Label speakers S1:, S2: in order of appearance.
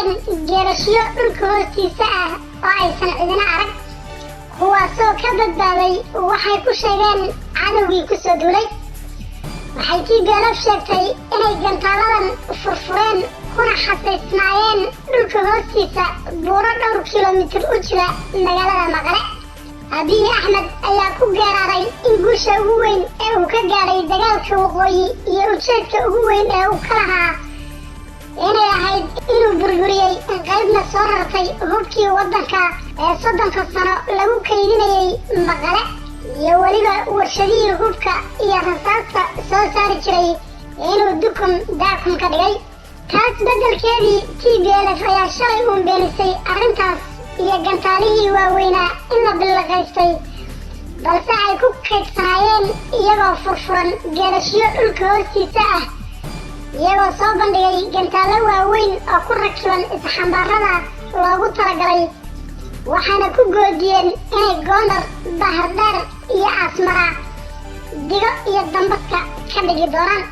S1: dhisnaayeen geerashyo dhulka hoostiisa ah oo aysan cidina arag, kuwaasoo ka badbaaday waxay ku sheegeen cadowgii ku soo duulay. waxay TPLF sheegtay inay gantaaladan furfureen kuna xasaysnaayeen dhulka hoostiisa buuro dhowr kiiloomitir u jira magaalada Maqale. Abiy Ahmed ayaa ku geeraaray in guusha ugu weyn ee uu ka gaaray dagaalka waqooyi iyo ujeedka ugu weyn ee uu ka lahaa inay ahayd inuu burburiyey qaybna soo rartay hubkii waddanka ee 30 sano lagu kaydinayay Maqale iyo weliba warshadihii hubka iyo rasaasta soo saari jiray inuu daakum ka dhigay. taas beddelkeedii TPLF ayaa shalay uun beenisay arrintaas iyo gantaalihii waaweynaa in la billaqaystay, balse ay ku kaydsanaayeen iyagoo furfuran geerashyo dhulka hoostiisa ah, iyagoo soo bandhigay gantaallo waaweyn oo ku rakiban isxambaarada loogu talagalay, waxaana ku goodiyeen inay Gondar, Bahardar iyo Asmara digo iyo dambaska ka dhigi doonaan.